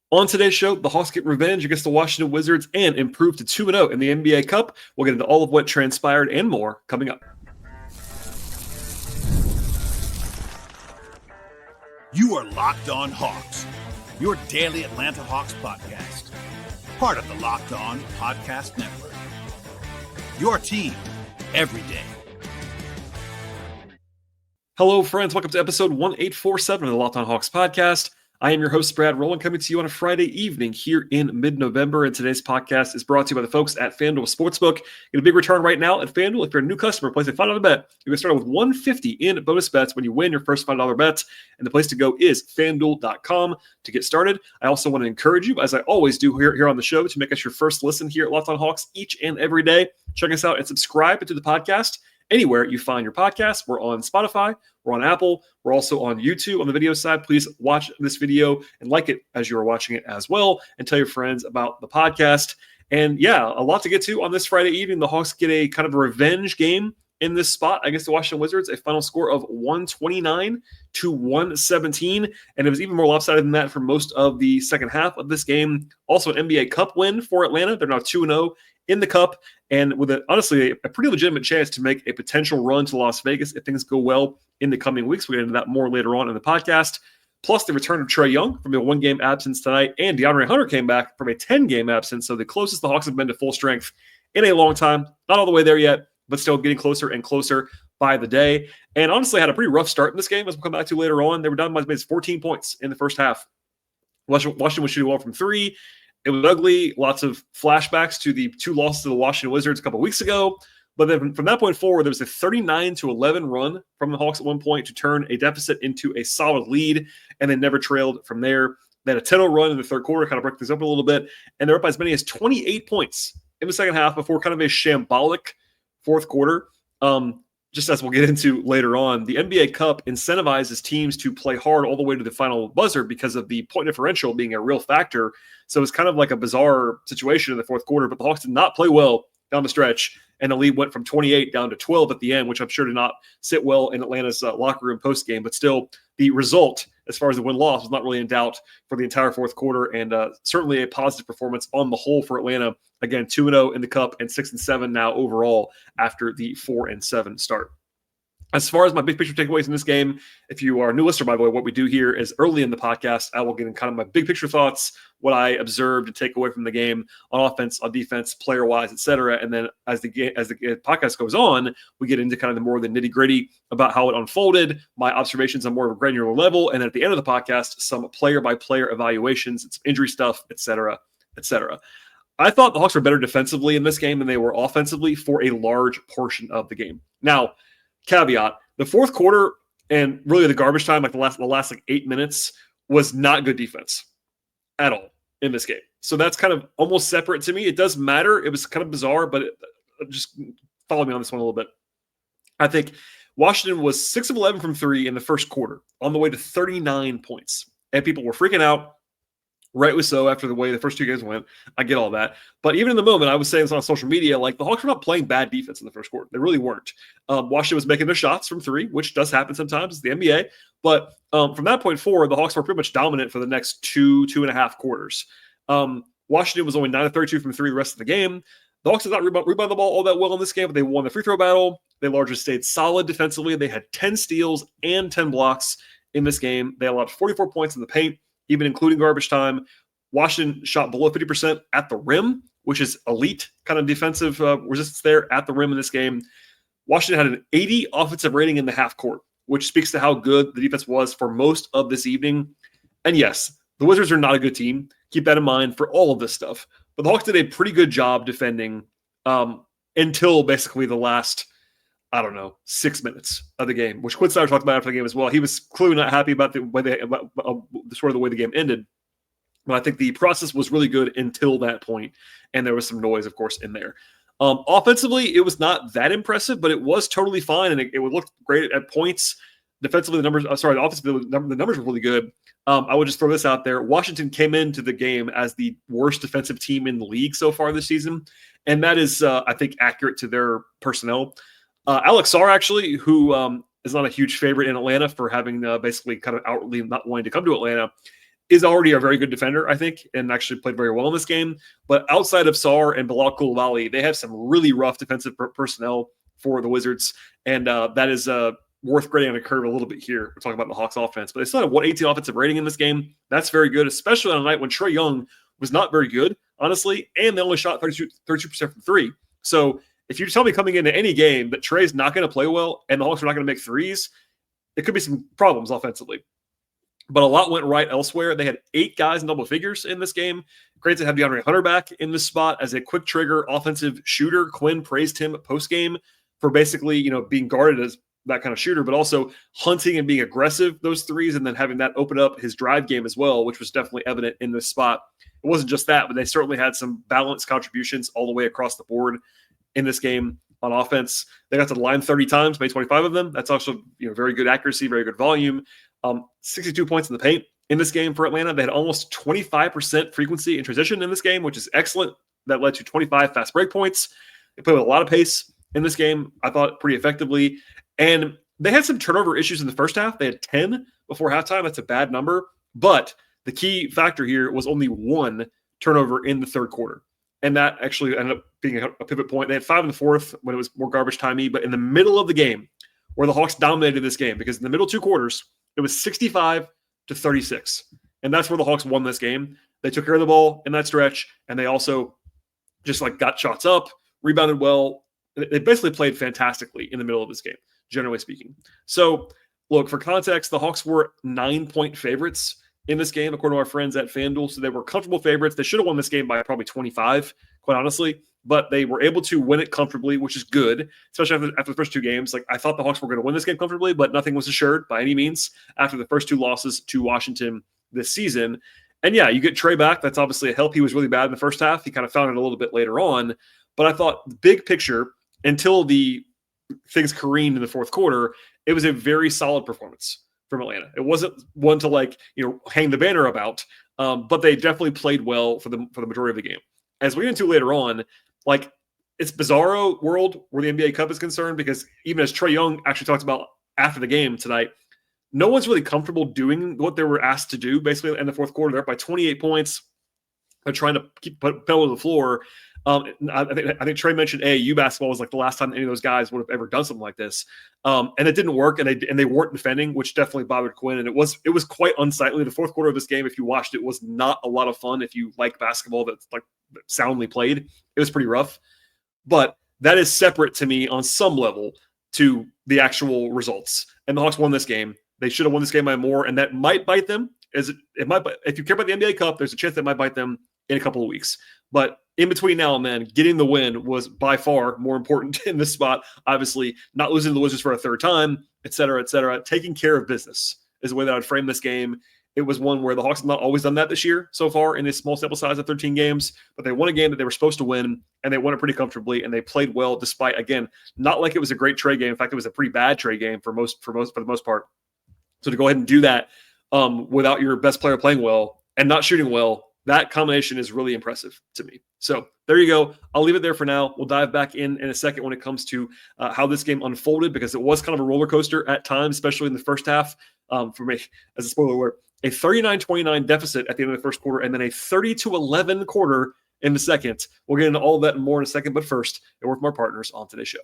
On today's show, the Hawks get revenge against the Washington Wizards and improve to 2-0 in the NBA Cup. We'll get into all of what transpired and more coming up. You are Locked On Hawks, your daily Atlanta Hawks podcast. Part of the Locked On Podcast Network. Your team every day. Hello, friends. Welcome to episode 1847 of the Locked On Hawks podcast. I am your host, Rowland, coming to you on a Friday evening here in mid-November, and today's podcast is brought to you by the folks at FanDuel Sportsbook. Get a big return right now at FanDuel. If you're a new customer, place a $5 bet. You can start with $150 in bonus bets when you win your first $5 bet, and the place to go is FanDuel.com to get started. I also want to encourage you, as I always do here on the show, to make us your first listen here at Locked On Hawks each and every day. Check us out and subscribe to the podcast anywhere you find your podcasts. We're on Spotify, we're on Apple, we're also on YouTube on the video side. Please watch this video and like it as you are watching it as well, and tell your friends about the podcast. And yeah, a lot to get to on this Friday evening. The Hawks get a kind of a revenge game in this spot against the Washington Wizards, a final score of 129-117, and it was even more lopsided than that for most of the second half of this game. Also an NBA Cup win for Atlanta. They're now 2-0 in the Cup, and with honestly a pretty legitimate chance to make a potential run to Las Vegas if things go well in the coming weeks. We'll get into that more later on in the podcast. Plus the return of Trae Young from a 1-game absence tonight, and DeAndre Hunter came back from a 10-game absence, so the closest the Hawks have been to full strength in a long time. Not all the way there yet, but still getting closer and closer by the day. And honestly, had a pretty rough start in this game, as we'll come back to later on. They were down by 14 points in the first half. Washington was shooting well from three. It was ugly. Lots of flashbacks to the two losses to the Washington Wizards a couple weeks ago. But then from that point forward, there was a 39-11 run from the Hawks at one point to turn a deficit into a solid lead, and then never trailed from there. They had a 10-0 run in the third quarter, kind of broke things up a little bit, and they're up by as many as 28 points in the second half before kind of a shambolic fourth quarter. Just as we'll get into later on, the NBA Cup incentivizes teams to play hard all the way to the final buzzer because of the point differential being a real factor. So it's kind of like a bizarre situation in the fourth quarter, but the Hawks did not play well down the stretch, and the lead went from 28 down to 12 at the end, which I'm sure did not sit well in Atlanta's locker room post-game. But still, the result, as far as the win-loss, was not really in doubt for the entire fourth quarter, and certainly a positive performance on the whole for Atlanta. Again, 2-0 in the Cup and 6-7 now overall after the 4-7 start. As far as my big picture takeaways in this game, if you are a new listener, by the way, what we do here is early in the podcast, I will get in kind of my big picture thoughts, what I observed and take away from the game on offense, on defense, player-wise, etc. And then as the podcast goes on, we get into kind of the more of the nitty-gritty about how it unfolded, my observations on more of a granular level, and then at the end of the podcast, some player-by-player evaluations, some injury stuff, etc., etc. I thought the Hawks were better defensively in this game than they were offensively for a large portion of the game. Now, caveat, the fourth quarter and really the garbage time, like the last 8 minutes, was not good defense at all in this game. So that's kind of almost separate to me. It does matter. It was kind of bizarre, but just follow me on this one a little bit. I think Washington was 6 of 11 from three in the first quarter, on the way to 39 points. And people were freaking out. Rightly so, after the way the first two games went. I get all that. But even in the moment, I was saying this on social media, like the Hawks were not playing bad defense in the first quarter. They really weren't. Washington was making their shots from three, which does happen sometimes. It's the NBA. But from that point forward, the Hawks were pretty much dominant for the next two and a half quarters. Washington was only 9 of 32 from three the rest of the game. The Hawks did not rebound the ball all that well in this game, but they won the free throw battle. They largely stayed solid defensively. They had 10 steals and 10 blocks in this game. They allowed 44 points in the paint, even including garbage time. Washington shot below 50% at the rim, which is elite kind of defensive resistance there at the rim in this game. Washington had an 80 offensive rating in the half court, which speaks to how good the defense was for most of this evening. And yes, the Wizards are not a good team. Keep that in mind for all of this stuff. But the Hawks did a pretty good job defending until basically the last, 6 minutes of the game, which Quinn Snyder talked about after the game as well. He was clearly not happy about the way the way the game ended. But I think the process was really good until that point, and there was some noise, of course, in there. Offensively, it was not that impressive, but it was totally fine, and it would look great at points. Defensively, offensively, the numbers were really good. I would just throw this out there. Washington came into the game as the worst defensive team in the league so far this season, and that is, I think, accurate to their personnel. Alex Sarr, actually, who is not a huge favorite in Atlanta for having basically kind of outwardly not wanting to come to Atlanta, is already a very good defender, I think, and actually played very well in this game. But outside of Sarr and Bilal Coulibaly, they have some really rough defensive personnel for the Wizards, and that is worth grading on a curve a little bit here. We're talking about the Hawks offense, but they still had a 118 offensive rating in this game. That's very good, especially on a night when Trae Young was not very good, honestly, and they only shot 32% from three. So if you tell me coming into any game that Trae's not going to play well and the Hawks are not going to make threes, it could be some problems offensively. But a lot went right elsewhere. They had 8 guys in double figures in this game. Great to have DeAndre Hunter back in this spot as a quick trigger offensive shooter. Quinn praised him post-game for basically, being guarded as that kind of shooter, but also hunting and being aggressive, those threes, and then having that open up his drive game as well, which was definitely evident in this spot. It wasn't just that, but they certainly had some balanced contributions all the way across the board in this game on offense. They got to the line 30 times, made 25 of them. That's also very good accuracy, very good volume. 62 points in the paint in this game for Atlanta. They had almost 25% frequency in transition in this game, which is excellent. That led to 25 fast break points. They played with a lot of pace in this game, I thought, pretty effectively. And they had some turnover issues in the first half. They had 10 before halftime. That's a bad number. But the key factor here was only 1 turnover in the third quarter. And that actually ended up being a pivot point. They had 5 in the fourth when it was more garbage timey. But in the middle of the game, where the Hawks dominated this game, because in the middle 2 quarters, it was 65-36. And that's where the Hawks won this game. They took care of the ball in that stretch, and they also just got shots up, rebounded well. They basically played fantastically in the middle of this game, generally speaking. So, look, for context, the Hawks were 9-point favorites in this game, according to our friends at FanDuel. So they were comfortable favorites. They should have won this game by probably 25, quite honestly. But they were able to win it comfortably, which is good, especially after the first 2 games. I thought the Hawks were going to win this game comfortably, but nothing was assured by any means after the first 2 losses to Washington this season. And yeah, you get Trae back. That's obviously a help. He was really bad in the first half. He kind of found it a little bit later on. But I thought the big picture, until the things careened in the fourth quarter, it was a very solid performance from Atlanta. It wasn't one to hang the banner about, but they definitely played well for the majority of the game. As we get into later on, it's bizarro world where the NBA Cup is concerned, because even as Trae Young actually talked about after the game tonight, no one's really comfortable doing what they were asked to do basically in the fourth quarter. They're up by 28 points. They're trying to keep pedal to the floor. I think Trae mentioned AAU basketball was the last time any of those guys would have ever done something like this, and it didn't work, and they weren't defending, which definitely bothered Quinn, and it was quite unsightly. The fourth quarter of this game, if you watched it, was not a lot of fun. If you like basketball that's soundly played, it was pretty rough. But that is separate to me on some level to the actual results. And the Hawks won this game. They should have won this game by more, and that might bite them. It might. If you care about the NBA Cup, there's a chance that might bite them in a couple of weeks. But in between now and then, getting the win was by far more important in this spot. Obviously, not losing to the Wizards for a third time, et cetera, et cetera. Taking care of business is the way that I would frame this game. It was one where the Hawks have not always done that this year so far in a small sample size of 13 games, but they won a game that they were supposed to win, and they won it pretty comfortably, and they played well despite, again, not like it was a great Trae game. In fact, it was a pretty bad Trae game for the most part. So to go ahead and do that without your best player playing well and not shooting well, that combination is really impressive to me. So there you go. I'll leave it there for now. We'll dive back in a second when it comes to how this game unfolded, because it was kind of a roller coaster at times, especially in the first half. For me, as a spoiler alert, a 39-29 deficit at the end of the first quarter, and then a 30-11 quarter in the second. We'll get into all of that and more in a second, but first, a word from our partners on today's show.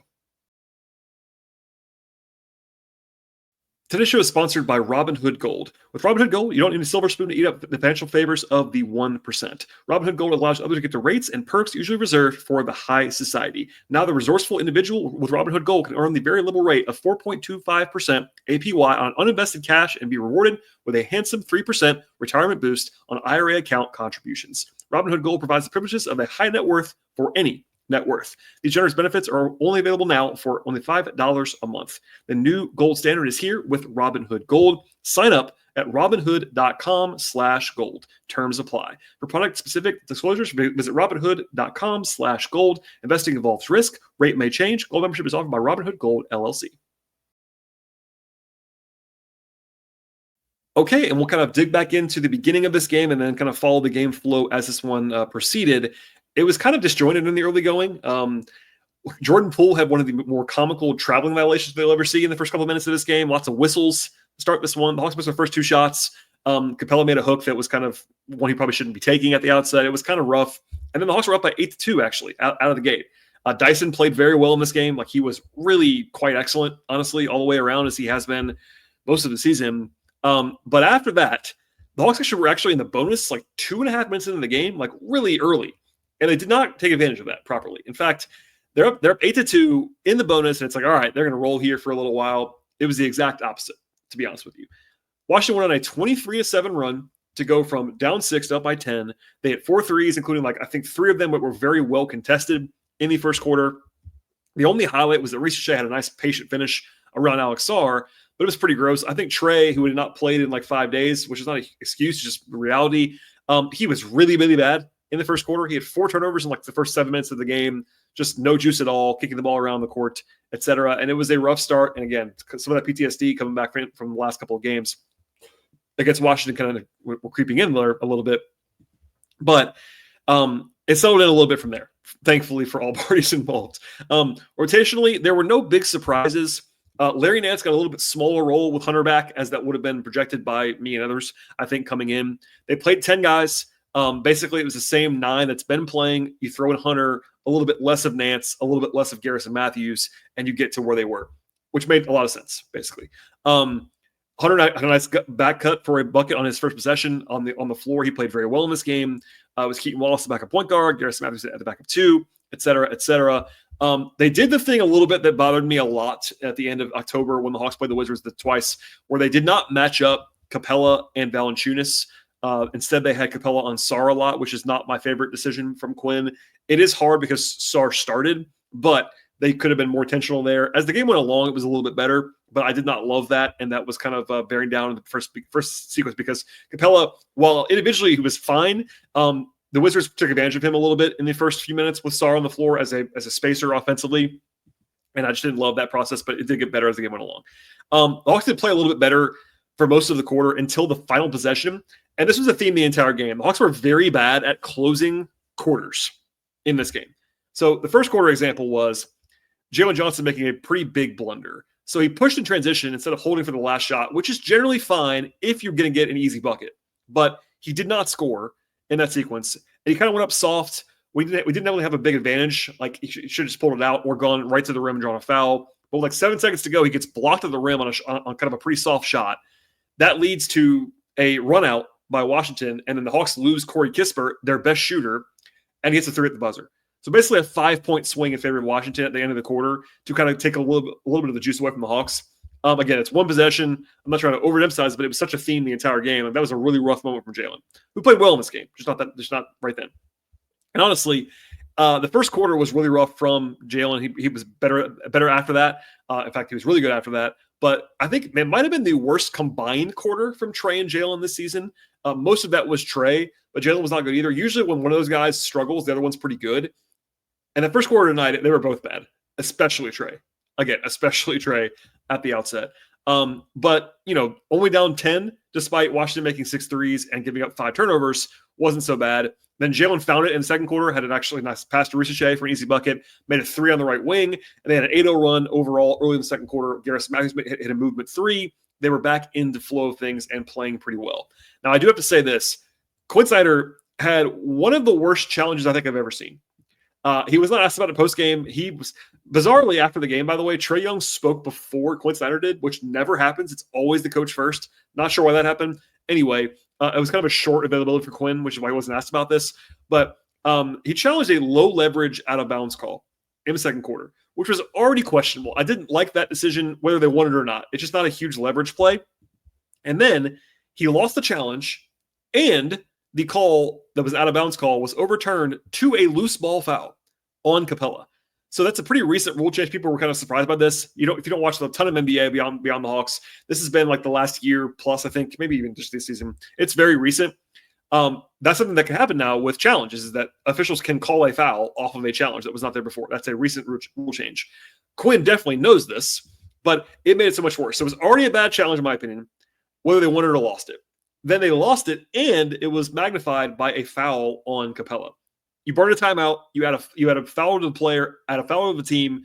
Today's show is sponsored by Robinhood Gold. With Robinhood Gold, you don't need a silver spoon to eat up the financial favors of the 1%. Robinhood Gold allows others to get the rates and perks usually reserved for the high society. Now, the resourceful individual with Robinhood Gold can earn the very liberal rate of 4.25% APY on uninvested cash and be rewarded with a handsome 3% retirement boost on IRA account contributions. Robinhood Gold provides the privileges of a high net worth for any net worth. These generous benefits are only available now for only $5 a month. The new gold standard is here with Robinhood Gold. Sign up at robinhood.com/gold. Terms apply. For product-specific disclosures, visit robinhood.com/gold. Investing involves risk. Rate may change. Gold membership is offered by Robinhood Gold, LLC. Okay, and we'll kind of dig back into the beginning of this game and then kind of follow the game flow as this one proceeded. It was kind of disjointed in the early going. Jordan Poole had one of the more comical traveling violations they'll ever see in the first couple of minutes of this game. Lots of whistles to start this one. The Hawks missed their first 2 shots. Capella made a hook that was kind of one he probably shouldn't be taking at the outset. It was kind of rough. And then the Hawks were up by 8-2, actually, out of the gate. Dyson played very well in this game. Like, he was really quite excellent, honestly, all the way around, as he has been most of the season. But after that, the Hawks were actually in the bonus like 2.5 minutes into the game, like really early. And they did not take advantage of that properly. In fact, they're up 8-2 in the bonus, and it's like, all right, they're going to roll here for a little while. It was the exact opposite, to be honest with you. Washington went on a 23-7 run to go from down 6 to up by 10. They hit 4 threes, including I think 3 of them were very well contested in the first quarter. The only highlight was that Ricochet had a nice patient finish around Alex Sarr, but it was pretty gross. I think Trae, who had not played in 5 days, which is not an excuse, just reality, he was really, really bad in the first quarter. He had 4 turnovers in the first 7 minutes of the game, just no juice at all, kicking the ball around the court, etc. And it was a rough start. And again, some of that PTSD coming back from the last couple of games against Washington kind of were creeping in there a little bit. But it settled in a little bit from there, thankfully, for all parties involved. Rotationally, there were no big surprises. Larry Nance got a little bit smaller role with Hunter back, as that would have been projected by me and others, I think, coming in. They played 10 guys. Basically, it was the same 9 that's been playing. You throw in Hunter, a little bit less of Nance, a little bit less of Garrison Matthews, and you get to where they were, which made a lot of sense, basically. Hunter had a nice back cut for a bucket on his first possession on the floor. He played very well in this game. It was Keaton Wallace, the backup point guard, Garrison Matthews at the backup 2, et cetera, et cetera. They did the thing a little bit that bothered me a lot at the end of October when the Hawks played the Wizards twice, where they did not match up Capella and Valanciunas. Instead, they had Capella on Sarr a lot, which is not my favorite decision from Quinn. It is hard because Sarr started, but they could have been more intentional there. As the game went along, it was a little bit better, but I did not love that, and that was kind of bearing down in the first sequence because Capella, while individually he was fine, the Wizards took advantage of him a little bit in the first few minutes with Sarr on the floor as a spacer offensively, and I just didn't love that process, but it did get better as the game went along. The Hawks did play a little bit better for most of the quarter until the final possession, and this was a theme the entire game. The Hawks were very bad at closing quarters in this game. So the first quarter example was Jalen Johnson making a pretty big blunder. So he pushed in transition instead of holding for the last shot, which is generally fine if you're going to get an easy bucket. But he did not score in that sequence. And he kind of went up soft. We didn't really have a big advantage. Like, he should have just pulled it out or gone right to the rim and drawn a foul. But with 7 seconds to go, he gets blocked at the rim on kind of a pretty soft shot. That leads to a run out by Washington, and then the Hawks lose Corey Kispert, their best shooter, and he hits a 3 at the buzzer. So basically a 5-point swing in favor of Washington at the end of the quarter to kind of take a little bit of the juice away from the Hawks. Again, it's one possession. I'm not trying to overemphasize, but it was such a theme the entire game. And that was a really rough moment from Jalen, who played well in this game, just not right then. And honestly, the first quarter was really rough from Jalen. He was better after that. In fact, he was really good after that. But I think it might have been the worst combined quarter from Trae and Jalen this season. Most of that was Trae, but Jalen was not good either. Usually when one of those guys struggles, the other one's pretty good. And the first quarter tonight, they were both bad, especially Trae. Again, especially Trae at the outset. But, only down 10, despite Washington making 6 threes and giving up 5 turnovers, wasn't so bad. Then Jalen found it in the second quarter, had an actually nice pass to Ricochet for an easy bucket, made a 3 on the right wing, and they had an 8-0 run overall early in the second quarter. Garrison Matthews hit a movement 3. They were back into flow of things and playing pretty well. Now, I do have to say this. Quinn Snyder had one of the worst challenges I think I've ever seen. He was not asked about it post-game. He was bizarrely after the game, by the way. Trae Young spoke before Quinn Snyder did, which never happens. It's always the coach first. Not sure why that happened. Anyway, it was kind of a short availability for Quinn, which is why he wasn't asked about this. But he challenged a low-leverage out-of-bounds call in the second quarter, which was already questionable. I didn't like that decision, whether they wanted it or not. It's just not a huge leverage play. And then he lost the challenge, and the call that was out-of-bounds call was overturned to a loose ball foul on Capella. So that's a pretty recent rule change. People were kind of surprised by this. If you don't watch a ton of NBA beyond the Hawks, this has been the last year plus, I think, maybe even just this season. It's very recent. That's something that can happen now with challenges, is that officials can call a foul off of a challenge that was not there before. That's a recent rule change. Quinn definitely knows this, but it made it so much worse. So it was already a bad challenge, in my opinion, whether they won it or lost it. Then they lost it, and it was magnified by a foul on Capella. You burned a timeout. You had a foul to the player, had a foul to the team.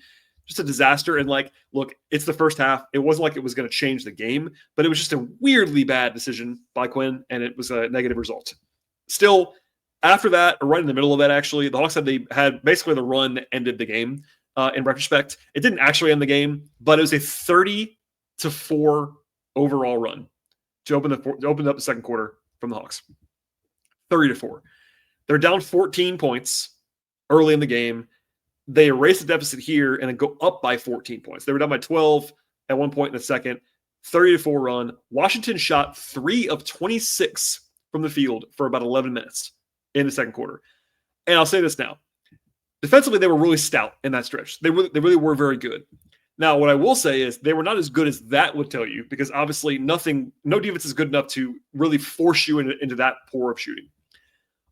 just a disaster. And like, look, it's the first half. It wasn't like it was going to change the game, but it was just a weirdly bad decision by Quinn, and it was a negative result. Still, after that, or right in the middle of that, actually, the Hawks had basically the run ended the game. In retrospect, it didn't actually end the game, but it was a 30-4 overall run to open up the second quarter from the Hawks. 30-4. They're down 14 points early in the game. They erase the deficit here and then go up by 14 points. They were down by 12 at one point in the second. 30-4 run. Washington shot 3 of 26 from the field for about 11 minutes in the second quarter. And I'll say this now. Defensively, they were really stout in that stretch. They really were very good. Now, what I will say is they were not as good as that would tell you, because obviously no defense is good enough to really force you into that poor of shooting.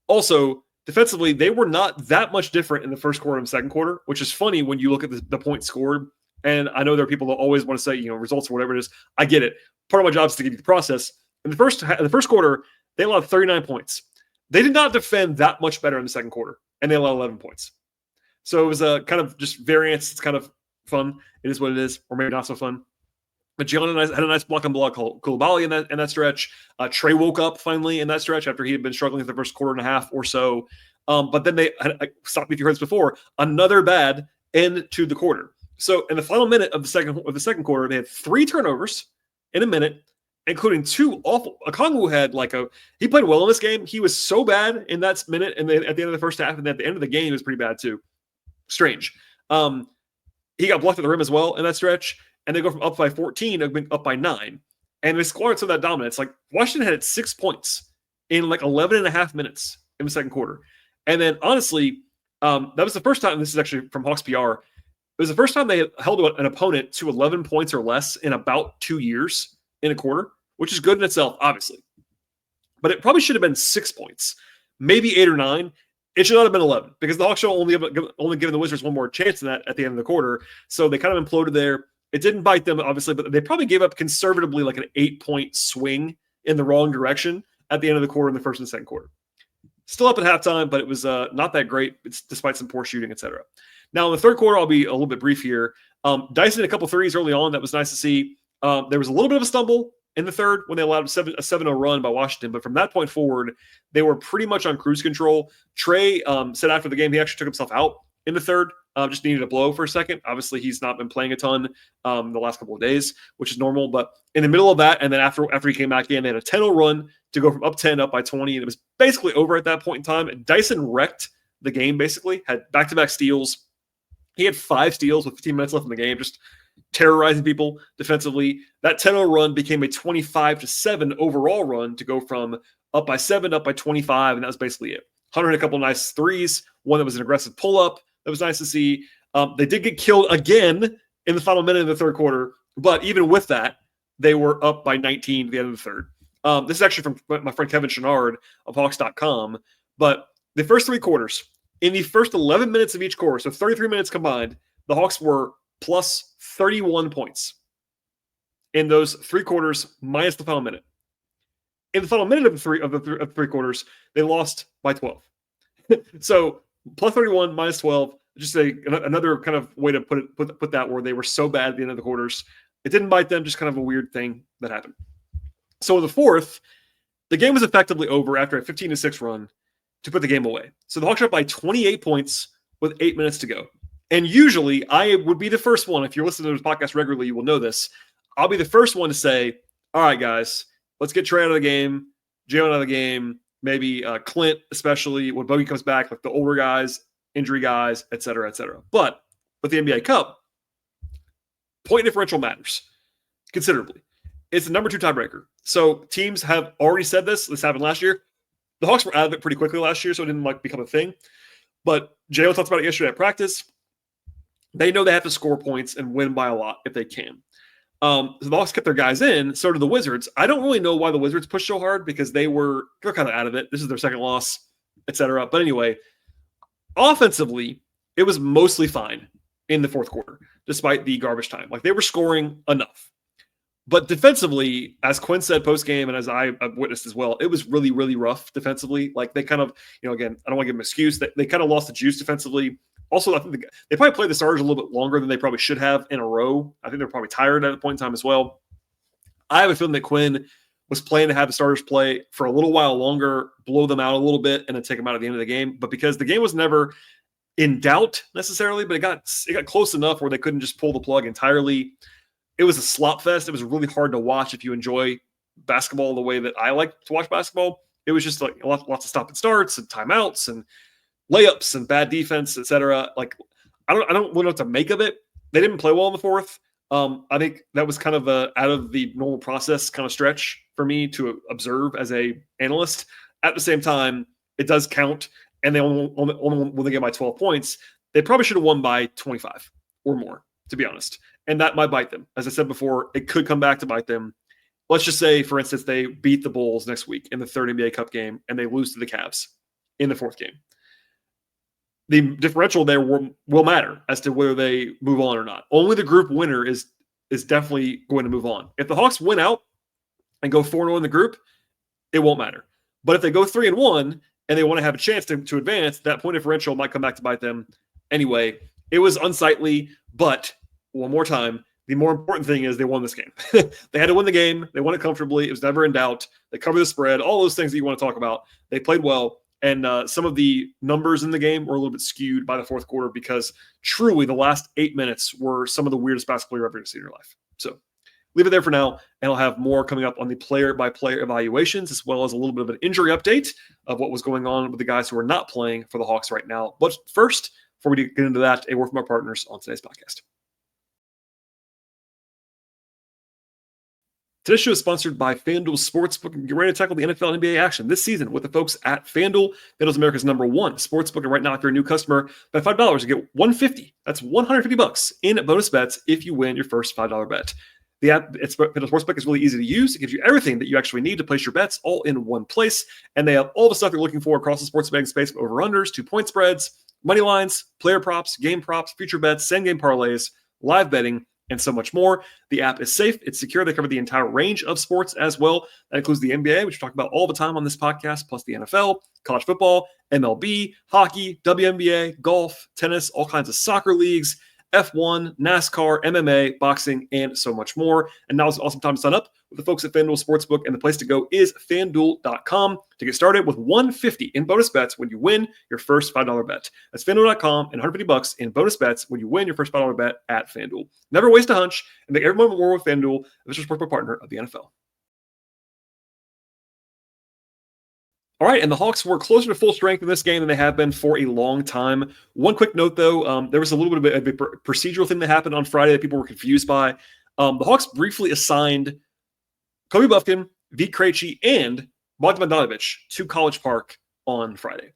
Also, defensively, they were not that much different in the first quarter and second quarter, which is funny when you look at the points scored. And I know there are people that always want to say, results or whatever it is. I get it. Part of my job is to give you the process. In the first quarter, they allowed 39 points. They did not defend that much better in the second quarter, and they allowed 11 points. So it was a kind of just variance. It's kind of fun. It is what it is, or maybe not so fun. But Jalen had a nice block and block Koulibaly in that stretch. Trae woke up finally in that stretch after he had been struggling for the first quarter and a half or so. But then stop me if you heard this before, another bad end to the quarter. So in the final minute of the second quarter, they had 3 turnovers in a minute, including 2 awful. Okongwu had he played well in this game. He was so bad in that minute, and then at the end of the first half, and then at the end of the game, he was pretty bad too. Strange. He got blocked at the rim as well in that stretch. And they go from up by 14 to up by 9. And they scored some of that dominance. Like, Washington had 6 points in 11 and a half minutes in the second quarter. And then, honestly, that was the first time, this is actually from Hawks PR, it was the first time they held an opponent to 11 points or less in about 2 years in a quarter, which is good in itself, obviously. But it probably should have been 6 points, maybe 8 or 9. It should not have been 11, because the Hawks should only given the Wizards one more chance than that at the end of the quarter. So they kind of imploded there. It didn't bite them, obviously, but they probably gave up conservatively an 8-point swing in the wrong direction at the end of the quarter in the first and second quarter. Still up at halftime, but it was not that great, despite some poor shooting, etc. Now, in the third quarter, I'll be a little bit brief here. Dyson had a couple threes early on. That was nice to see. There was a little bit of a stumble in the third when they allowed a 7-0 run by Washington. But from that point forward, they were pretty much on cruise control. Trae said after the game he actually took himself out in the third. Just needed a blow for a second. Obviously, he's not been playing a ton the last couple of days, which is normal. But in the middle of that, and then after he came back in, they had a 10-0 run to go from up 10 up by 20. And it was basically over at that point in time. Dyson wrecked the game, basically. Had back-to-back steals. He had 5 steals with 15 minutes left in the game, just terrorizing people defensively. That 10-0 run became a 25-7 overall run to go from up by 7 up by 25, and that was basically it. Hunter had a couple nice threes, one that was an aggressive pull-up. That was nice to see. They did get killed again in the final minute of the third quarter, but even with that, they were up by 19 at the end of the third. This is actually from my friend Kevin Chenard of Hawks.com, but the first 3 quarters, in the first 11 minutes of each quarter, so 33 minutes combined, the Hawks were plus 31 points in those 3 quarters minus the final minute. In the final minute of the three quarters, they lost by 12. So plus 31 minus 12, just another kind of way to put that, where they were so bad at the end of the quarters. It didn't bite them, just kind of a weird thing that happened. So in the fourth, the game was effectively over after a 15-6 run to put the game away. So the Hawks are up by 28 points with 8 minutes to go. And usually I would be the first one, if you're listening to this podcast regularly, you will know this. I'll be the first one to say, all right, guys, let's get Trae out of the game, Jalen out of the game, maybe Clint, especially when Bogey comes back, like the older guys, injury guys, et cetera, et cetera. But with the NBA Cup, point differential matters considerably. It's the number 2 tiebreaker. So teams have already said this. This happened last year. The Hawks were out of it pretty quickly last year, so it didn't become a thing. But Jalen talked about it yesterday at practice. They know they have to score points and win by a lot if they can. So the Hawks kept their guys in, so did the Wizards. I don't really know why the Wizards pushed so hard, because they're kind of out of it. This is their second loss, etc. But anyway, offensively, it was mostly fine in the fourth quarter, despite the garbage time. They were scoring enough. But defensively, as Quinn said post-game, and as I've witnessed as well, it was really, really rough defensively. They kind of, again, I don't want to give them an excuse. They kind of lost the juice defensively. Also, I think they probably played the starters a little bit longer than they probably should have in a row. I think they're probably tired at a point in time as well. I have a feeling that Quinn was planning to have the starters play for a little while longer, blow them out a little bit, and then take them out at the end of the game. But because the game was never in doubt necessarily, but it got close enough where they couldn't just pull the plug entirely. It was a slop fest. It was really hard to watch if you enjoy basketball the way that I like to watch basketball. It was just like lots of stop and starts and timeouts and layups and bad defense, etc. Like I don't really know what to make of it. They didn't play well in the fourth. I think that was kind of a out of the normal process kind of stretch for me to observe as a analyst. At the same time, it does count, and they only when they get by 12 points, they probably should have won by 25 or more, to be honest. And that might bite them. As I said before, it could come back to bite them. Let's just say, for instance, they beat the Bulls next week in the third NBA Cup game, and they lose to the Cavs in the fourth game. The differential there will matter as to whether they move on or not. Only the group winner is definitely going to move on. If the Hawks win out and go 4-0 in the group, it won't matter. But if they go 3-1 and they want to have a chance to advance, that point differential might come back to bite them. Anyway, it was unsightly, but one more time, the more important thing is they won this game. They had to win the game. They won it comfortably. It was never in doubt. They covered the spread, all those things that you want to talk about. They played well. And some of the numbers in the game were a little bit skewed by the fourth quarter because truly the last 8 minutes were some of the weirdest basketball you're ever going to see in your life. So leave it there for now, and I'll have more coming up on the player-by-player evaluations as well as a little bit of an injury update of what was going on with the guys who are not playing for the Hawks right now. But first, before we get into that, a word from our partners on today's podcast. Today's show is sponsored by FanDuel Sportsbook. Get ready to tackle the NFL and NBA action this season with the folks at FanDuel. FanDuel's America's #1 sportsbook. And right now, if you're a new customer, bet $5 to get $150. That's $150 in bonus bets if you win your first $5 bet. The app, FanDuel Sportsbook, is really easy to use. It gives you everything that you actually need to place your bets all in one place. And they have all the stuff you're looking for across the sports betting space, from over-unders to point spreads, money lines, player props, game props, future bets, same-game parlays, live betting, and so much more. The app is safe. It's secure. They cover the entire range of sports as well. That includes the NBA, which we talk about all the time on this podcast, plus the NFL, college football, MLB, hockey, WNBA, golf, tennis, all kinds of soccer leagues, F1, NASCAR, MMA, boxing, and so much more. And now is an awesome time to sign up with the folks at FanDuel Sportsbook, and the place to go is FanDuel.com to get started with $150 in bonus bets when you win your first $5 bet. That's FanDuel.com, and $150 in bonus bets when you win your first $5 bet at FanDuel. Never waste a hunch, and make every moment more with FanDuel, official sportsbook partner of the NFL. All right, and the Hawks were closer to full strength in this game than they have been for a long time. One quick note, though, there was a little bit of a procedural thing that happened on Friday that people were confused by. The Hawks briefly assigned Kobe Buffkin, Vit Krejci, and Bogdan Bogdanovic to College Park on Friday.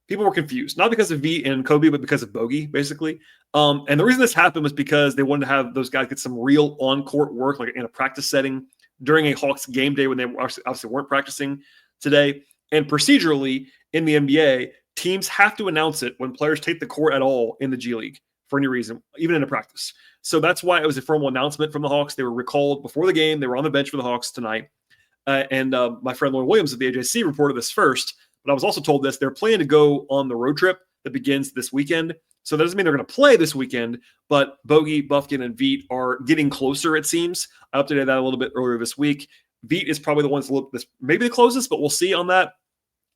People were confused, not because of Vit and Kobe, but because of Bogey, basically. And the reason this happened was because they wanted to have those guys get some real on-court work, like in a practice setting, during a Hawks game day when they obviously weren't practicing today. And procedurally, in the NBA, teams have to announce it when players take the court at all in the G League for any reason, even in a practice. So that's why it was a formal announcement from the Hawks. They were recalled before the game. They were on the bench for the Hawks tonight. And my friend Lauren Williams of the AJC reported this first, but I was also told this. They're planning to go on the road trip that begins this weekend. So that doesn't mean they're going to play this weekend, but Bogey, Buffkin, and Vit are getting closer, it seems. I updated that a little bit earlier this week. Vit is probably the one that's look this maybe the closest, but we'll see on that.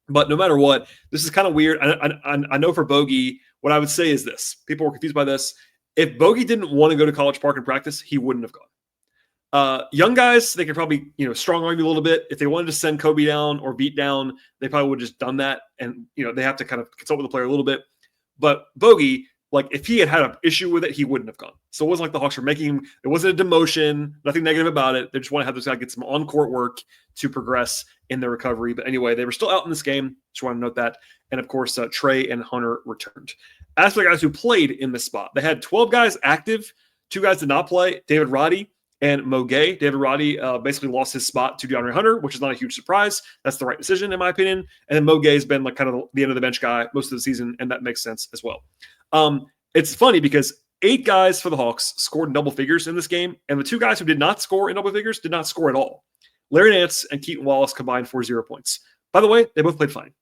But no matter what, this is kind of weird. I know for Bogey, what I would say is this. People were confused by this. If Bogey didn't want to go to College Park and practice, he wouldn't have gone. Young guys, they could probably, strong arm you a little bit. If they wanted to send Kobe down or Vit down, they probably would have just done that. And, they have to kind of consult with the player a little bit. But Bogey, like if he had an issue with it, he wouldn't have gone. So it wasn't like the Hawks were making him, it wasn't a demotion, nothing negative about it. They just want to have this guy get some on-court work to progress in their recovery. But anyway, they were still out in this game. Just want to note that. And of course, Trae and Hunter returned. As for the guys who played in this spot, they had 12 guys active. 2 guys did not play, David Roddy and Mo Gay. David Roddy basically lost his spot to DeAndre Hunter, which is not a huge surprise. That's the right decision, in my opinion. And then Mo Gay has been like kind of the end of the bench guy most of the season, and that makes sense as well. It's funny because 8 guys for the Hawks scored in double figures in this game, and the 2 guys who did not score in double figures did not score at all. Larry Nance and Keaton Wallace combined for 0 points. By the way, they both played fine.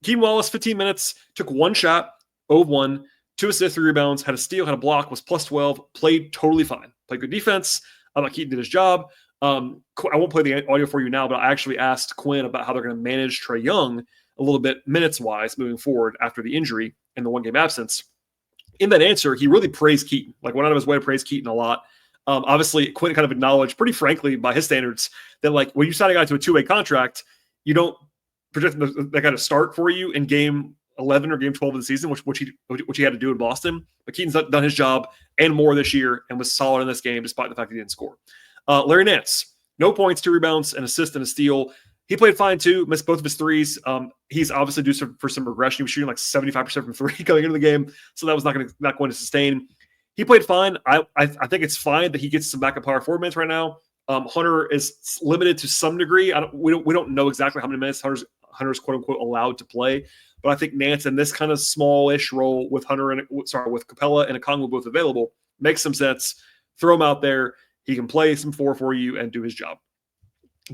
Keaton Wallace, 15 minutes, took 1 shot, 0 of 1, 2 assists, 3 rebounds, had a steal, had a block, was plus 12, played totally fine. Played good defense. I thought Keaton did his job. I won't play the audio for you now, but I actually asked Quinn about how they're going to manage Trae Young a little bit minutes-wise moving forward after the injury and the one-game absence. In that answer, he really praised Keaton, like went out of his way to praise Keaton a lot. Obviously, Quinn kind of acknowledged pretty frankly by his standards that like when you sign a guy to a two-way contract, you don't project that guy to start for you in game 11 or game 12 of the season, which he had to do in Boston. But Keaton's done his job and more this year and was solid in this game despite the fact he didn't score. Larry Nance, no points, 2 rebounds, an assist and a steal. He played fine too, missed both of his threes. He's obviously due for some regression. He was shooting like 75% from 3 going into the game, so that was not going to sustain. He played fine. I think it's fine that he gets some backup power forward minutes right now. Hunter is limited to some degree. We don't know exactly how many minutes Hunter's quote unquote allowed to play, but I think Nance in this kind of smallish role with with Capella and Okongwu both available makes some sense. Throw him out there. He can play some 4 for you and do his job.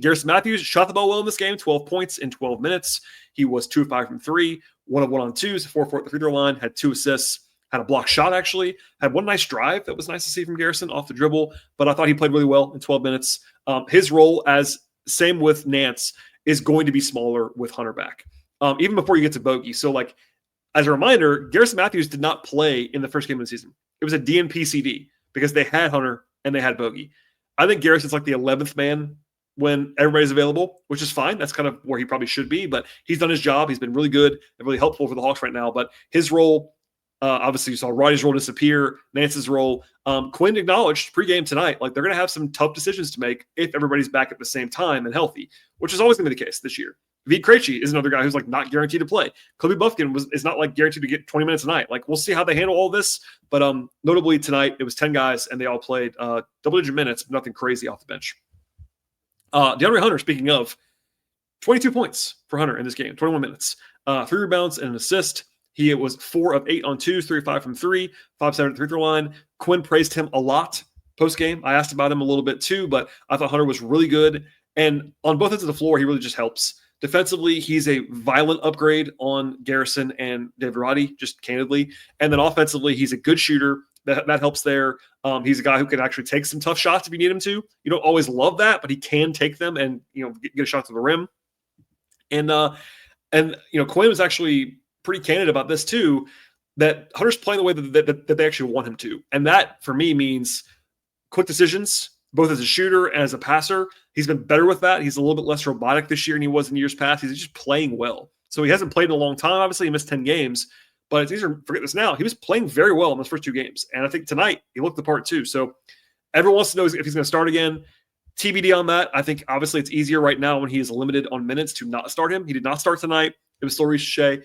Garrison Matthews shot the ball well in this game, 12 points in 12 minutes. He was 2 of 5 from 3, 1 of 1 on 2s, 4 for at the free throw line, had 2 assists, had a block shot actually, had one nice drive that was nice to see from Garrison off the dribble, but I thought he played really well in 12 minutes. His role, as same with Nance, is going to be smaller with Hunter back, even before you get to Bogey. So like, as a reminder, Garrison Matthews did not play in the first game of the season. It was a DNP CD because they had Hunter and they had Bogey. I think Garrison's like the 11th man when everybody's available, which is fine. That's kind of where he probably should be, but he's done his job. He's been really good and really helpful for the Hawks right now. But his role, obviously you saw Roddy's role disappear, Nance's role. Quinn acknowledged pregame tonight, like they're going to have some tough decisions to make if everybody's back at the same time and healthy, which is always going to be the case this year. Vit Krejci is another guy who's like not guaranteed to play. Kobe Buffkin is not like guaranteed to get 20 minutes a night. Like we'll see how they handle all this, but notably tonight it was 10 guys and they all played double-digit minutes, but nothing crazy off the bench. DeAndre Hunter, speaking of, 22 points for Hunter in this game, 21 minutes, 3 rebounds and an assist. He was 4 of 8 on 2s, 3 of 5 from 3, 5 7 at the free throw line. Quinn praised him a lot post game. I asked about him a little bit too, but I thought Hunter was really good. And on both ends of the floor, he really just helps. Defensively, he's a violent upgrade on Garrison and David Roddy, just candidly. And then offensively, he's a good shooter. That helps there. He's a guy who can actually take some tough shots if you need him to. You don't always love that, but he can take them and get a shot to the rim. And Quinn was actually pretty candid about this too, that Hunter's playing the way that they actually want him to. And that for me means quick decisions, both as a shooter and as a passer. He's been better with that. He's a little bit less robotic this year than he was in years past. He's just playing well. So he hasn't played in a long time. Obviously, he missed 10 games, but it's easier to forget this now. He was playing very well in those first 2 games. And I think tonight he looked the part too. So everyone wants to know if he's going to start again. TBD on that. I think obviously it's easier right now when he is limited on minutes to not start him. He did not start tonight. It was still Ricochet.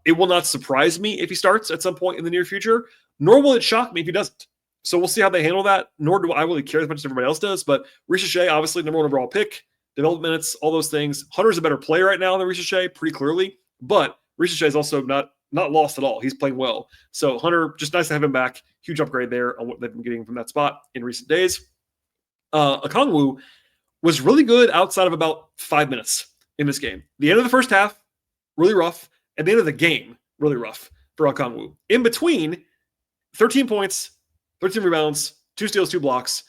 It will not surprise me if he starts at some point in the near future, nor will it shock me if he doesn't. So we'll see how they handle that, nor do I really care as much as everybody else does. But Ricochet, obviously, number 1 overall pick, development minutes, all those things. Hunter's a better player right now than Ricochet, pretty clearly. But Ricochet is also not lost at all. He's playing well. So Hunter, just nice to have him back. Huge upgrade there on what they've been getting from that spot in recent days. Okongwu was really good outside of about 5 minutes in this game. The end of the first half, really rough. At the end of the game, really rough for Okongwu. In between, 13 points, 13 rebounds, 2 steals, 2 blocks.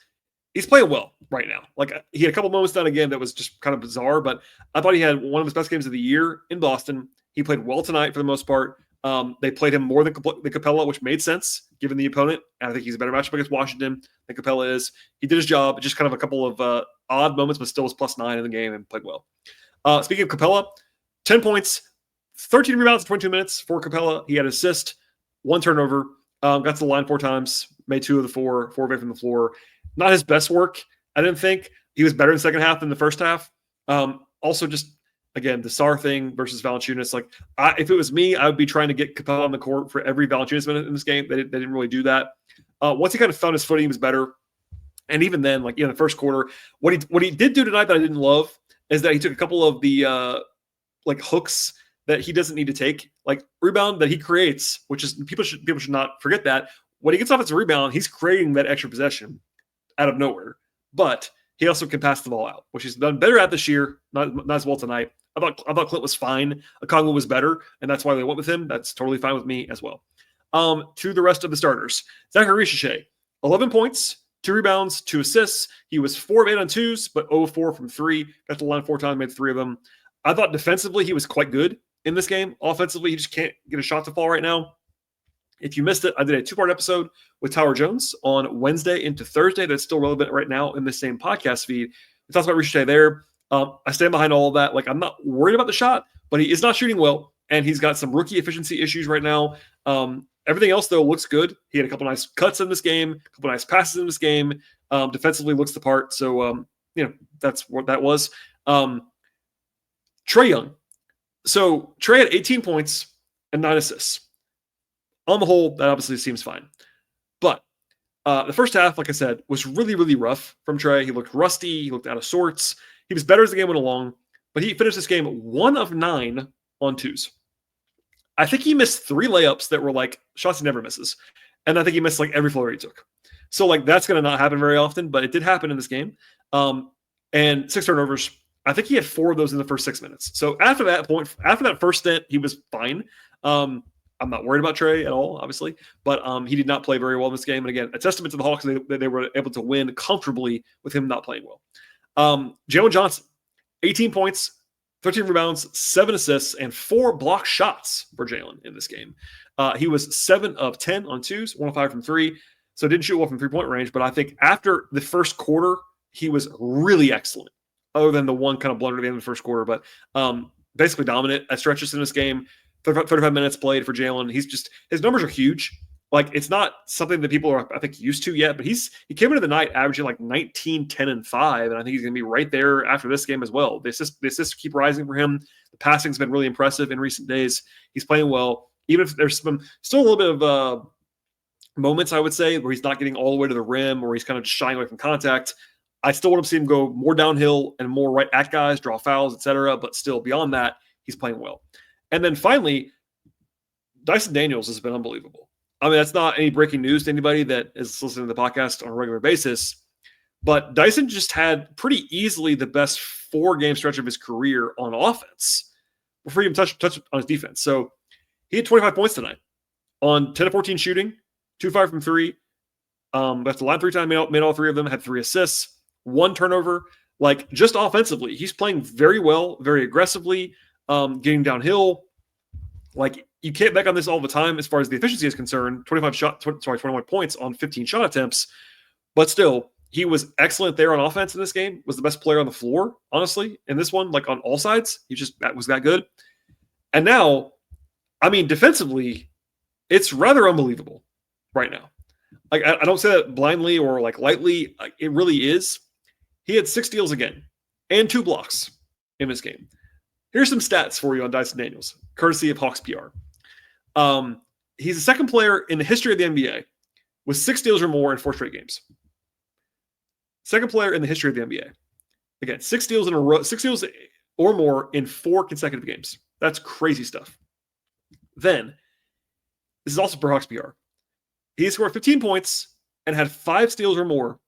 He's playing well right now. Like he had a couple moments down again that was just kind of bizarre, but I thought he had one of his best games of the year in Boston. He played well tonight for the most part. They played him more than Capella, which made sense given the opponent. And I think he's a better matchup against Washington than Capella is. He did his job. Just kind of a couple of odd moments, but still was +9 in the game and played well. Speaking of Capella, 10 points, 13 rebounds in 22 minutes for Capella. He had an assist, 1 turnover, got to the line 4 times, made 2 of the 4 away from the floor. Not his best work, I didn't think. He was better in the second half than the first half. Also, just, again, the Sarr thing versus Valanciunas. Like, if it was me, I would be trying to get Capella on the court for every Valanciunas minute in this game. They didn't really do that. Once he kind of found his footing, he was better. And even then, like in the first quarter, what he did do tonight that I didn't love is that he took a couple of the hooks that he doesn't need to take, like rebound that he creates, which is people should not forget that when he gets off his rebound, he's creating that extra possession out of nowhere. But he also can pass the ball out, which he's done better at this year, not as well tonight. I thought Clint was fine. Okongwu was better, and that's why they went with him. That's totally fine with me as well. To the rest of the starters, Zachary Richer, 11 points, 2 rebounds, 2 assists. He was 4 of 8 on twos, but 0 of 4 from 3. Got to the line 4 times, made 3 of them. I thought defensively he was quite good in this game. Offensively, he just can't get a shot to fall right now. If you missed it, I did a 2-part episode with Tyler Jones on Wednesday into Thursday that's still relevant right now in the same podcast feed. We talked about Richer there. I stand behind all of that. Like, I'm not worried about the shot, but he is not shooting well, and he's got some rookie efficiency issues right now. Everything else, though, looks good. He had a couple nice cuts in this game, a couple nice passes in this game. Defensively looks the part. So, that's what that was. Trae Young. So, Trae had 18 points and 9 assists. On the whole, that obviously seems fine. But the first half, like I said, was really, really rough from Trae. He looked rusty. He looked out of sorts. He was better as the game went along, but he finished this game 1 of 9 on twos. I think he missed 3 layups that were like shots he never misses. And I think he missed like every floater he took. So like that's going to not happen very often, but it did happen in this game. And 6 turnovers. I think he had 4 of those in the first 6 minutes. So after that first stint, he was fine. I'm not worried about Trae at all, obviously, but he did not play very well in this game. And again, a testament to the Hawks that they were able to win comfortably with him not playing well. Jalen Johnson, 18 points, 13 rebounds, 7 assists, and 4 block shots for Jalen in this game. He was 7 of 10 on twos, 1 of 5 from 3. So didn't shoot well from 3-point range, but I think after the first quarter, he was really excellent, other than the one kind of blunder at the end of the first quarter. But basically dominant at stretches in this game. 35 minutes played for Jalen. His numbers are huge. Like, it's not something that people are, I think, used to yet, but he came into the night averaging like 19, 10, and 5, and I think he's going to be right there after this game as well. The assists keep rising for him. The passing's been really impressive in recent days. He's playing well, even if there's still a little bit of moments, I would say, where he's not getting all the way to the rim, or he's kind of just shying away from contact. I still want to see him go more downhill and more right at guys, draw fouls, etc. But still, beyond that, he's playing well. And then finally, Dyson Daniels has been unbelievable. I mean, that's not any breaking news to anybody that is listening to the podcast on a regular basis, but Dyson just had pretty easily the best 4-game stretch of his career on offense before he even touched on his defense. So he had 25 points tonight on 10 of 14 shooting, 2-5 from 3. Left the line 3 times, made all 3 of them, had 3 assists, 1 turnover. Like, just offensively, he's playing very well, very aggressively, getting downhill. Like, you can't back on this all the time as far as the efficiency is concerned. 21 points on 15 shot attempts. But still, he was excellent there on offense in this game, was the best player on the floor, honestly, in this one, like on all sides. That was that good. And now, I mean, defensively, it's rather unbelievable right now. Like, I don't say that blindly or like lightly. Like, it really is. He had 6 steals again and 2 blocks in this game. Here's some stats for you on Dyson Daniels, courtesy of Hawks PR. He's the second player in the history of the NBA with 6 steals or more in 4 straight games. Second player in the history of the NBA. Again, 6 steals in a row, 6 steals or more in 4 consecutive games. That's crazy stuff. Then, this is also per Hawks PR. He scored 15 points and had 5 steals or more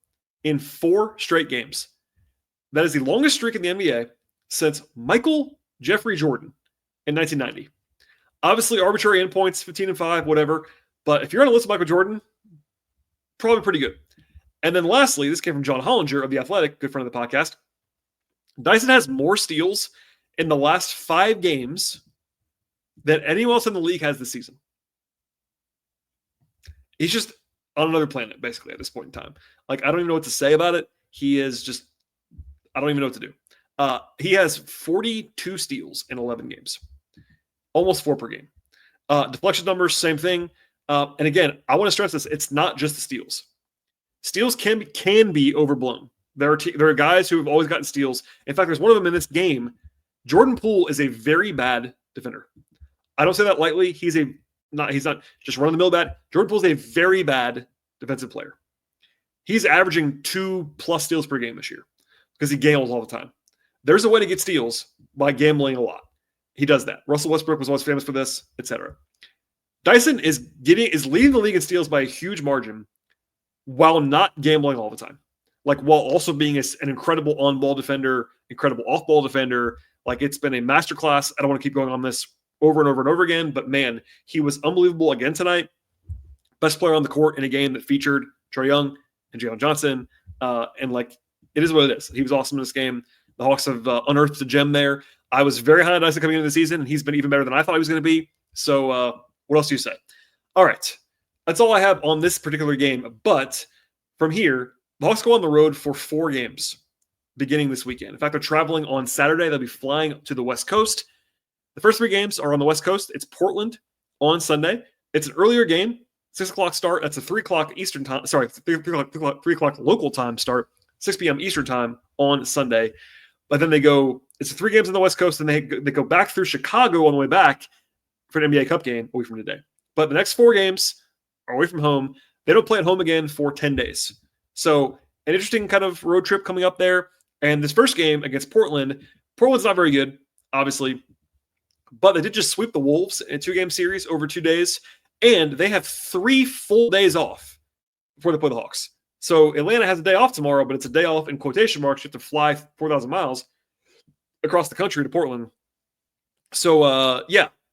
in 4 straight games. That is the longest streak in the NBA since Michael Jeffrey Jordan in 1990. Obviously, arbitrary endpoints, 15 and 5, whatever. But if you're on a list of Michael Jordan, probably pretty good. And then lastly, this came from John Hollinger of The Athletic, good friend of the podcast. Dyson has more steals in the last 5 games than anyone else in the league has this season. He's just on another planet, basically, at this point in time. Like, I don't even know what to say about it. He is just, I don't even know what to do. He has 42 steals in 11 games. Almost 4 per game. Deflection numbers, same thing. And again, I want to stress this. It's not just the steals. Steals can be overblown. There are guys who have always gotten steals. In fact, there's one of them in this game. Jordan Poole is a very bad defender. I don't say that lightly. He's not just run-of-the-mill bad. Jordan Poole is a very bad defensive player. He's averaging 2+ steals per game this year because he gambles all the time. There's a way to get steals by gambling a lot. He does that. Russell Westbrook was always famous for this, etc. Dyson is leading the league in steals by a huge margin while not gambling all the time. Like, while also being an incredible on-ball defender, incredible off-ball defender, Like, it's been a masterclass. I don't want to keep going on this over and over and over again, but man, he was unbelievable again tonight. Best player on the court in a game that featured Trae Young and Jalen Johnson. And like, it is what it is. He was awesome in this game. The Hawks have unearthed a gem there. I was very high on Dyson coming into the season, and he's been even better than I thought he was going to be. So what else do you say? All right. That's all I have on this particular game. But from here, the Hawks go on the road for 4 games beginning this weekend. In fact, they're traveling on Saturday. They'll be flying to the West Coast. The first 3 games are on the West Coast. It's Portland on Sunday. It's an earlier game, 6 o'clock start. That's a 3 o'clock Eastern time. Sorry, 3 o'clock local time start, 6 p.m. Eastern time on Sunday. But then it's 3 games on the West Coast, and they go back through Chicago on the way back for an NBA Cup game a week from today. But the next 4 games are away from home. They don't play at home again for 10 days. So an interesting kind of road trip coming up there. And this first game against Portland's not very good, obviously. But they did just sweep the Wolves in a 2-game series over 2 days. And they have 3 full days off before they play the Hawks. So Atlanta has a day off tomorrow, but it's a day off in quotation marks. You have to fly 4,000 miles across the country to Portland. So,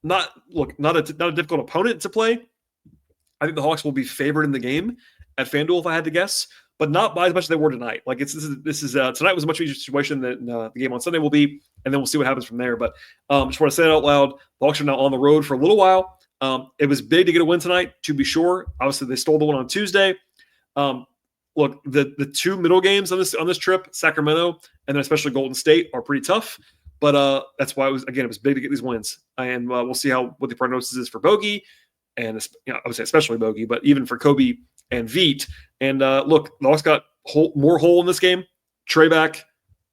not a difficult opponent to play. I think the Hawks will be favored in the game at FanDuel if I had to guess, but not by as much as they were tonight. Like, this is tonight was a much easier situation than the game on Sunday will be, and then we'll see what happens from there. But just want to say it out loud. The Hawks are now on the road for a little while. It was big to get a win tonight, to be sure. Obviously, they stole the one on Tuesday. Look, the 2 middle games on this trip, Sacramento and then especially Golden State, are pretty tough. But that's why it was big to get these wins. And we'll see what the prognosis is for Bogey, and I would say especially Bogey, but even for Kobe and Veet. And look, the Hawks got more hole in this game. Trae back,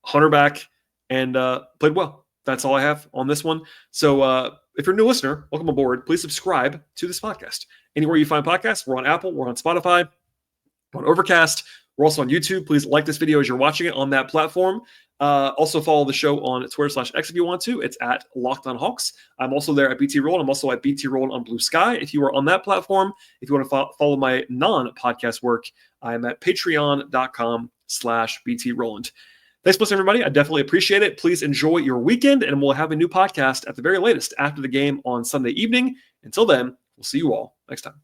Hunter back, and played well. That's all I have on this one. So if you're a new listener, welcome aboard. Please subscribe to this podcast. Anywhere you find podcasts, we're on Apple, we're on Spotify, we're on Overcast. We're also on YouTube. Please like this video as you're watching it on that platform. Also follow the show on Twitter/X if you want to. It's at Locked On Hawks. I'm also there at BT Rowland. I'm also at BT Rowland on Blue Sky. If you are on that platform, if you want to follow my non-podcast work, I'm at patreon.com/BT Rowland. Thanks for listening, everybody. I definitely appreciate it. Please enjoy your weekend, and we'll have a new podcast at the very latest after the game on Sunday evening. Until then, we'll see you all next time.